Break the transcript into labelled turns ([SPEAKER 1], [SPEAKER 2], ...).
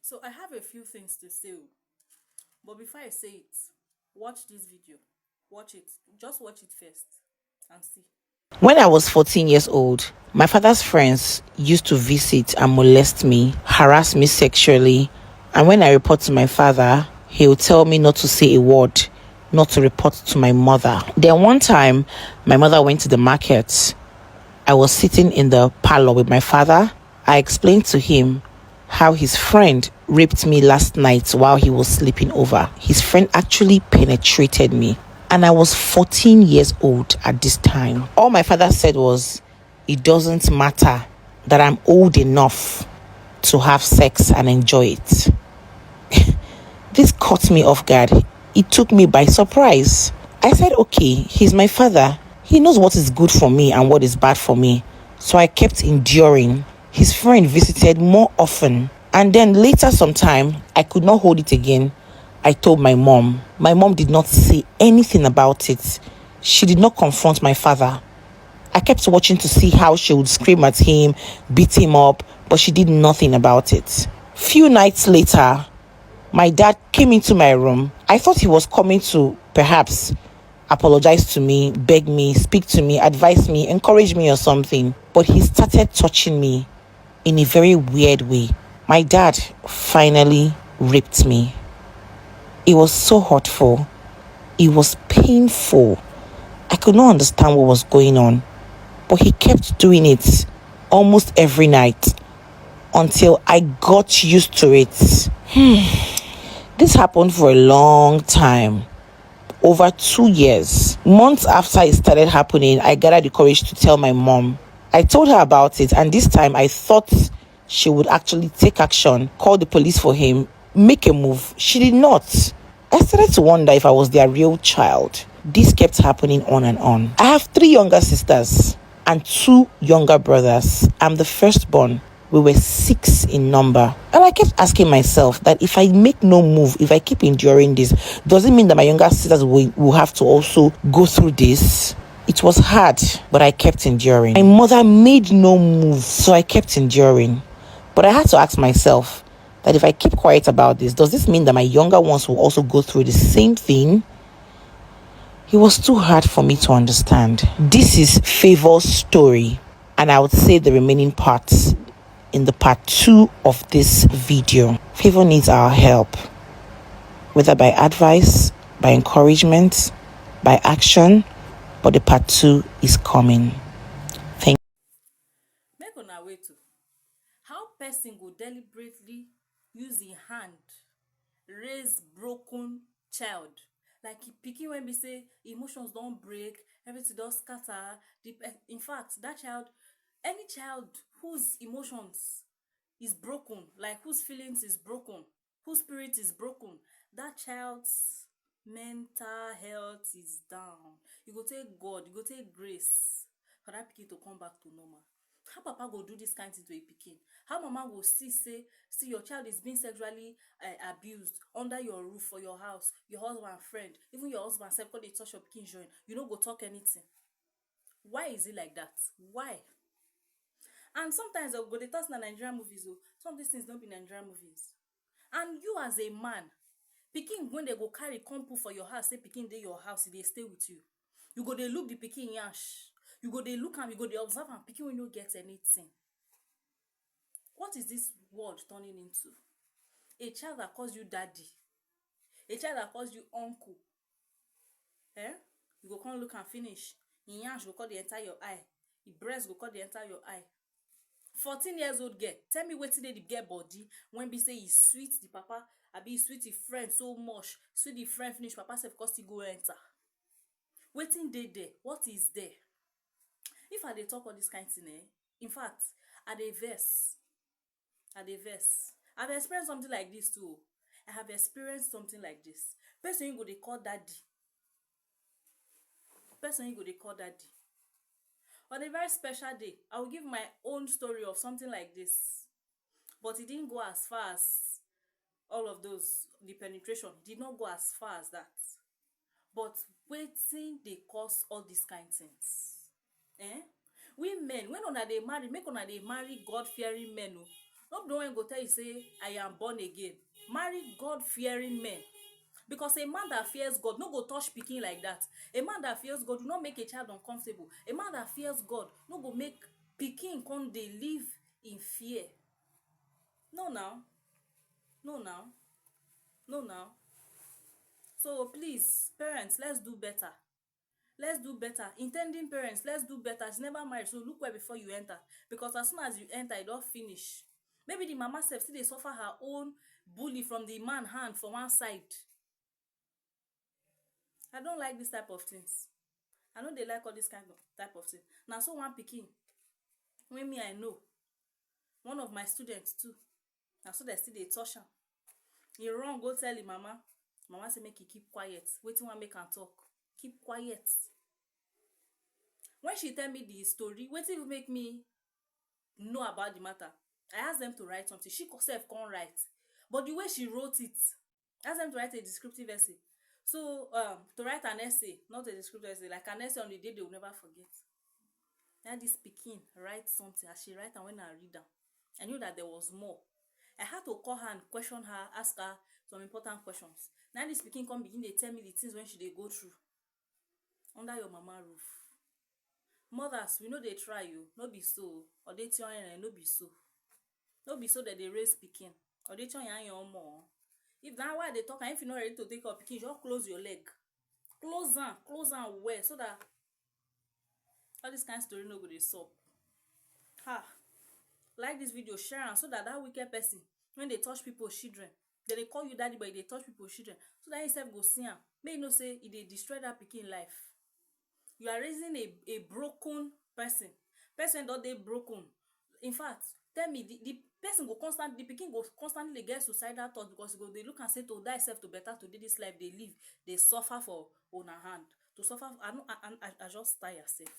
[SPEAKER 1] So I have a few things to say, but before I say it, watch this video. Watch it. Just watch it first and see.
[SPEAKER 2] When I was 14 years old, my father's friends used to visit and molest me, harass me sexually, and when I report to my father, he would tell me not to say a word, not to report to my mother. Then one time, my mother went to the market. I was sitting in the parlor with my father. I explained to him how his friend raped me last night while he was sleeping over. His friend actually penetrated me, and I was 14 years old at this time. All my father said was, it doesn't matter that I'm old enough to have sex and enjoy it. This caught me off guard. It took me by surprise. I said, okay, he's my father. He knows what is good for me and what is bad for me. So I kept enduring. His friend visited more often. And then later sometime, I could not hold it again. I told my mom. My mom did not say anything about it. She did not confront my father. I kept watching to see how she would scream at him, beat him up, but she did nothing about it. Few nights later, my dad came into my room. I thought he was coming to perhaps apologize to me, beg me, speak to me, advise me, encourage me or something. But he started touching me in a very weird way. My dad finally raped me. It was so hurtful. It was painful. I could not understand what was going on. But he kept doing it almost every night until I got used to it. This happened for a long time, over 2 years. Months after it started happening, I gathered the courage to tell my mom. I told her about it, and this time I thought she would actually take action, call the police for him, make a move. She did not. I started to wonder if I was their real child. This kept happening on and on. I have 3 younger sisters and 2 younger brothers. I'm the firstborn. We were 6 in number. And I kept asking myself that if I make no move, if I keep enduring this, does it mean that my younger sisters will have to also go through this? It was hard, but I kept enduring. My mother made no move, so I kept enduring. But I had to ask myself that if I keep quiet about this, does this mean that my younger ones will also go through the same thing? It was too hard for me to understand. This is Favor's story, and I would say the remaining parts in the part 2 of this video. Favor needs our help, whether by advice, by encouragement, by action, but the part 2 is coming. Thank
[SPEAKER 1] Make una wait to how person go deliberately use im hand raise broken child. Like pikin when be say emotions don break, everything don scatter. In fact, that child, any child whose emotions is broken, like whose feelings is broken, whose spirit is broken, that child's mental health is down. You go take God, you go take grace for that pikin to come back to normal. How papa go do this kind thing to a pikin? How mama go see your child is being sexually abused under your roof for your house, your husband friend, even your husband sef come dey touch your pikin joint, you no go talk anything? Why is it like that? Why? And sometimes I go dey talk na Nigerian movies o. Some of these things no be Nigerian movies. And you as a man, pikin when they go carry come put for your house, say pikin dey your house, e dey stay with you. You go dey look the pikin yansh. You go dey look am, you go dey observe am, pikin wey no get anything. What is this world turning into? A child that calls you daddy, a child that calls you uncle. You go come look am finish, im yansh go come dey enter your eye, im breast go come dey enter your eye. 14 years old girl, tell me wetin dey the girl body when be say e sweet the papa, abi e sweet the friend so much, sweet the friend finish, papa sef come still go enter. Wetin dey there? What is there? If I dey talk all this kind thing, in fact, I dey vex. I've experienced something like this too. I have experienced something like this. Person you go dey call daddy. On a very special day, I will give my own story of something like this. But it didn't go as far as all of those. The penetration did not go as far as that. But wetin dey cause all these kind things? We men, when una dey marry, make una dey marry God-fearing men o. no be the one go tell you say I am born again. Marry God-fearing men, because a man that fears God no go touch pikin like that. A man that fears God do not make a child uncomfortable. A man that fears God no go make pikin come dey live in fear. No now, no now, no now. So please, parents, let's do better. Let's do better. Intending parents, let's do better. It's never married, so look well before you enter, because as soon as you enter, e don finish. Maybe the mama sef still dey suffer her own bully from the man hand for one side. I don't like this type of things. I no dey like all this kind of type of thing. Na so one pikin wey me I know, one of my students too, na so dem still dey touch am. E run go tell im mama. Mama say make e keep quiet. Wetin wan make am talk? Keep quiet. When she tell me the story, wetin even make me know about the matter, I ask them to write something. She herself can't write, but the way she wrote it, I asked them to write a descriptive essay. So to write an essay, not a descriptive essay, like an essay on the day they will never forget. Now this pikin write something. As she write, and when I read them, I knew that there was more. I had to call her and question her, ask her some important questions. Now this pikin come begin, they tell me the things when she they go through under your mama roof. Mothers, we know they try you, no be so. Or they tell you, no be so. No be so that they raise pikin. Or they tell you more. If that why they talk, and if you're not ready to take up pikin, just close your leg. Close am well, so that all this kind of story no go dey sup. Like this video, share am, so that that wicked person, when they touch people's children, they call you daddy, but they touch people's children, so that himself go see am. May you know say e dey destroy that pikin life. You are raising a broken person. Person don dey broken. In fact, tell me, the person go constantly, the pikin go constantly get suicidal thoughts, because go dey look and say to die self to better today this life they live, they suffer for una hand. To suffer, I just tire self.